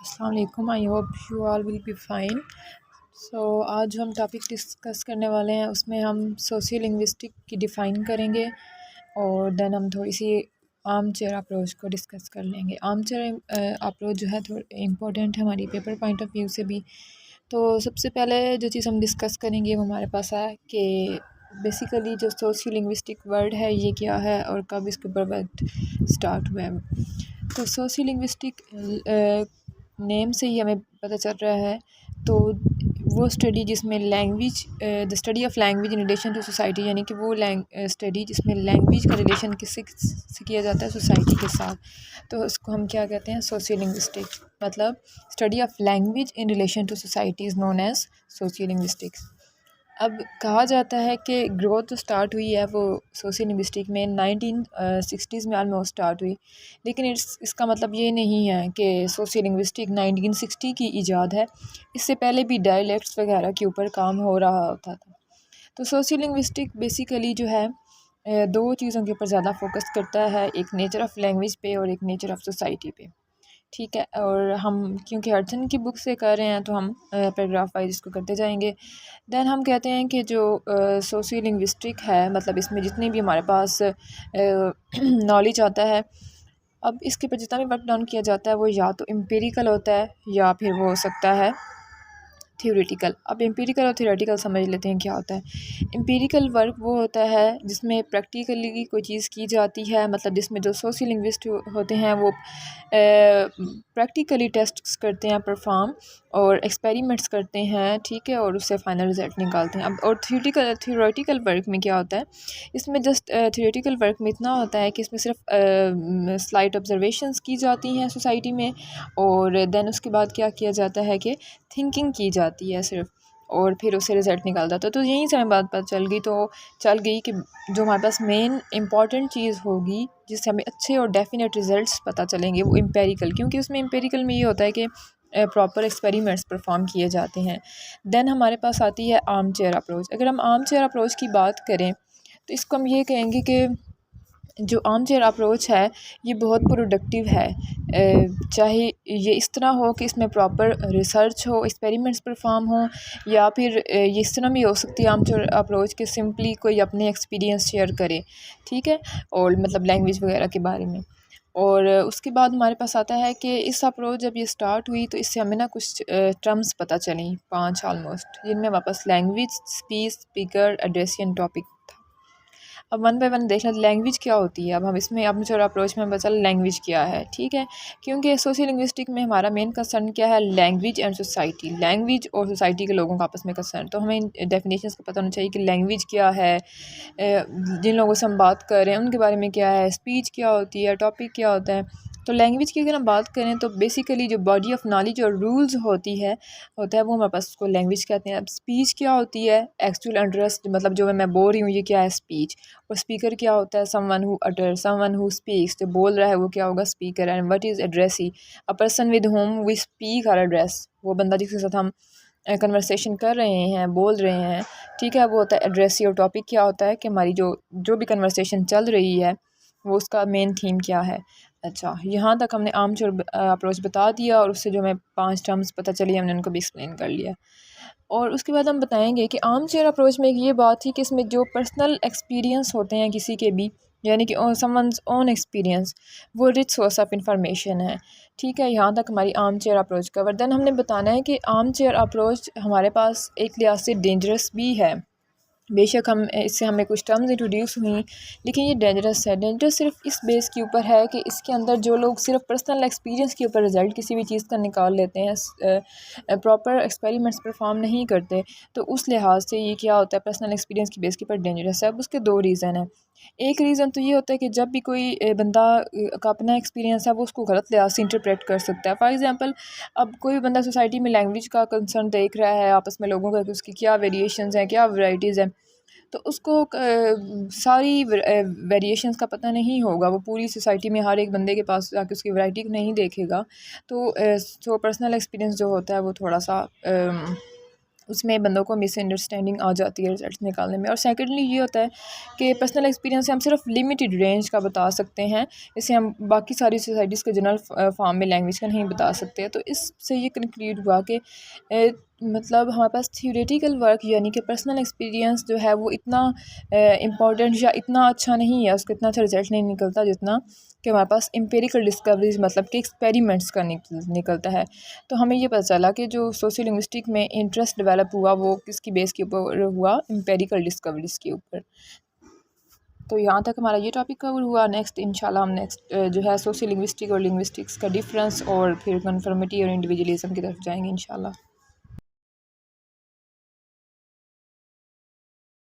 अस्सलाम वालेकुम। I hope you all will be fine. आज हम टॉपिक डिस्कस करने वाले हैं, उसमें हम सोशियो लिंग्विस्टिक की डिफ़ाइन करेंगे और देन हम थोड़ी सी आर्म चेयर अप्रोच को डिस्कस कर लेंगे। आर्म चेयर अप्रोच जो है थोड़ी इम्पोर्टेंट है हमारी पेपर पॉइंट ऑफ व्यू से भी। तो सबसे पहले जो चीज़ हम डिस्कस करेंगे वो हमारे पास है कि बेसिकली जो सोशियो लिंग्विस्टिक वर्ड है ये क्या है और कब इसके ऊपर वर्ड स्टार्ट हुआ है। तो सोशियो लिंग्विस्टिक नेम से ही हमें पता चल रहा है। तो वो स्टडी जिसमें language the study of language in relation to society, यानी कि वो स्टडी जिसमें लैंग्वेज का रिलेशन किससे से किया जाता है, सोसाइटी के साथ। तो उसको हम क्या कहते हैं, सोशियो लिंग्विस्टिक्स। मतलब study of language in relation to society is known as sociolinguistics. अब कहा जाता है कि ग्रोथ जो स्टार्ट हुई है वो सोशियो लिंग्विस्टिक में 1960s में ऑलमोस्ट स्टार्ट हुई। लेकिन इसका मतलब ये नहीं है कि सोशियो लिंग्विस्टिक 1960 की इजाद है। इससे पहले भी डायलेक्ट्स वगैरह के ऊपर काम हो रहा होता था। तो सोशियो लिंग्विस्टिक बेसिकली जो है दो चीज़ों के ऊपर ज़्यादा फोकस करता है, एक नेचर ऑफ लैंग्वेज पे और एक नेचर ऑफ सोसाइटी पे। ठीक है, और हम क्योंकि हडसन की बुक से कर रहे हैं तो हम पैराग्राफ वाइज इसको करते जाएंगे। देन हम कहते हैं कि जो सोशियो लिंग्विस्टिक है, मतलब इसमें जितनी भी हमारे पास नॉलेज आता है, अब इसके ऊपर जितना भी वर्क डाउन किया जाता है वो या तो एम्पिरिकल होता है या फिर वो हो सकता है थ्योरेटिकल। अब एम्पिरिकल और थ्योरेटिकल समझ लेते हैं क्या होता है। एम्पिरिकल वर्क वो होता है जिसमें प्रैक्टिकली कोई चीज़ की जाती है, मतलब जिसमें जो सोशल लिंग्विस्ट होते हैं वो प्रैक्टिकली टेस्ट करते हैं, परफॉर्म और एक्सपेरिमेंट्स करते हैं, ठीक है, और उससे फाइनल रिजल्ट निकालते हैं। अब और थ्योरेटिकल वर्क में क्या होता है, इसमें जस्ट थ्योरेटिकल वर्क में इतना होता है कि इसमें सिर्फ स्लाइट ऑब्जर्वेशंस की जाती हैं सोसाइटी में, और देन उसके बाद क्या किया जाता है कि थिंकिंग की जाती है सिर्फ, और फिर उससे रिज़ल्ट निकालता था। तो यहीं से हमें बात पता चल गई कि जो हमारे पास मेन इंपॉर्टेंट चीज़ होगी जिससे हमें अच्छे और डेफिनेट रिज़ल्ट्स पता चलेंगे वो एम्पेरिकल, क्योंकि उसमें एम्पेरिकल में ये होता है कि प्रॉपर एक्सपेरिमेंट्स परफॉर्म किए जाते हैं। देन हमारे पास आती है आर्म चेयर अप्रोच। अगर हम आर्म चेयर अप्रोच की बात करें तो इसको हम ये कहेंगे कि जो आर्म चेयर अप्रोच है ये बहुत प्रोडक्टिव है। चाहे ये इस तरह हो कि इसमें प्रॉपर रिसर्च हो, एक्सपेरिमेंट्स परफॉर्म हो, या फिर ये इस तरह भी हो सकती है आर्म चेयर अप्रोच कि सिंपली कोई अपने एक्सपीरियंस शेयर करे, ठीक है, और मतलब लैंग्वेज वगैरह के बारे में। और उसके बाद हमारे पास आता है कि इस अप्रोच जब ये स्टार्ट हुई तो इससे हमें ना कुछ टर्म्स पता चली, 5 ऑलमोस्ट, जिनमें वापस लैंग्वेज, स्पीच, स्पीकर, एड्रेसियन टॉपिक। अब वन बाय वन देख लें लैंग्वेज क्या होती है। अब हम इसमें अब मुझे अप्रोच में बचा लैंग्वेज क्या है, ठीक है, क्योंकि सोशल लिंग्विस्टिक में हमारा मेन कंसर्न क्या है, लैंग्वेज एंड सोसाइटी। लैंग्वेज और सोसाइटी के लोगों का आपस में कंसर्न, तो हमें डेफिनेशंस का पता होना चाहिए कि लैंग्वेज क्या है, जिन लोगों से हम बात कर रहे हैं उनके बारे में क्या है, स्पीच क्या होती है, टॉपिक क्या होता है। तो लैंग्वेज की अगर हम बात करें तो बेसिकली जो बॉडी ऑफ नॉलेज और रूल्स होता है वो हमारे पास उसको लैंग्वेज कहते हैं। अब स्पीच क्या होती है, एक्चुअल इंटरेस्ट, मतलब जो मैं बोल रही हूँ ये क्या है, स्पीच। और स्पीकर क्या होता है, someone who utter, someone who speaks, जो बोल रहा है वो क्या होगा, speaker. And what is addressee, a person with whom we speak are address, वो बंदा जिसके साथ हम कन्वर्सेशन कर रहे हैं, बोल रहे हैं, ठीक है, वो होता है एड्रेसी। और टॉपिक क्या होता है कि हमारी जो जो भी कन्वर्सेशन चल रही है वो उसका मेन थीम क्या है। अच्छा, यहाँ तक हमने आर्म चेयर अप्रोच बता दिया, और उससे जो हमें 5 टर्म्स पता चली हमने उनको भी एक्सप्लेन कर लिया। और उसके बाद हम बताएंगे कि आर्म चेयर अप्रोच में एक ये बात थी कि इसमें जो पर्सनल एक्सपीरियंस होते हैं किसी के भी, यानी कि समवंस ओन एक्सपीरियंस, वो रिच सोर्स ऑफ इंफॉर्मेशन है, ठीक है। यहाँ तक हमारी armchair approach cover. Then हमने बताना है कि आर्म चेयर अप्रोच हमारे पास एक लिहाज से डेंजरस भी है। बेशक हम इससे हमें कुछ टर्म्स इंट्रोड्यूस हुई, लेकिन ये डेंजरस है। डेंजरस सिर्फ इस बेस के ऊपर है कि इसके अंदर जो लोग सिर्फ पर्सनल एक्सपीरियंस के ऊपर रिज़ल्ट किसी भी चीज़ का निकाल लेते हैं, प्रॉपर एक्सपेरिमेंट्स परफॉर्म नहीं करते, तो उस लिहाज से ये क्या होता है, पर्सनल एक्सपीरियंस की बेस के ऊपर डेंजरस है। अब उसके 2 रीज़न हैं। एक रीज़न तो ये होता है कि जब भी कोई बंदा का अपना एक्सपीरियंस है वो उसको गलत लिहाज से इंटरप्रेट कर सकता है। फॉर एग्जांपल, अब कोई बंदा सोसाइटी में लैंग्वेज का कंसर्न देख रहा है आपस में लोगों का कि उसकी क्या वेरिएशंस हैं, क्या वैराइटीज़ हैं, तो उसको सारी वेरिएशंस का पता नहीं होगा। वो पूरी सोसाइटी में हर एक बंदे के पास जाके उसकी वैरायटी नहीं देखेगा। तो पर्सनल एक्सपीरियंस जो होता है वो थोड़ा सा उसमें बंदों को मिसअंडरस्टैंडिंग आ जाती है रिजल्ट निकालने में। और सेकेंडली ये होता है कि पर्सनल एक्सपीरियंस से हम सिर्फ लिमिटेड रेंज का बता सकते हैं, इसे हम बाकी सारी सोसाइटीज़ के जनरल फॉर्म में लैंग्वेज का नहीं बता सकते। तो इससे ये कंक्लूड हुआ कि मतलब हमारे पास थियोरेटिकल वर्क यानी कि पर्सनल एक्सपीरियंस जो है वो इतना इम्पॉर्टेंट या इतना अच्छा नहीं है, उसका इतना अच्छा रिजल्ट नहीं निकलता जितना कि हमारे पास एम्पिरिकल डिस्कवरीज मतलब कि एक्सपेरिमेंट्स का निकलता है। तो हमें ये पता चला कि जो सोशल लिंग्विस्टिक में इंटरेस्ट डेवलप हुआ वो किसकी बेस के ऊपर हुआ, एम्पिरिकल डिस्कवरीज के ऊपर। तो यहाँ तक हमारा ये टॉपिक कवर हुआ। नेक्स्ट इंशाल्लाह हम नेक्स्ट जो है सोशल लिंग्विस्टिक और लिंग्विस्टिक्स का डिफरेंस और फिर कन्फर्मिटी और इंडिविजुअलिज्म की तरफ जाएंगे इंशाल्लाह।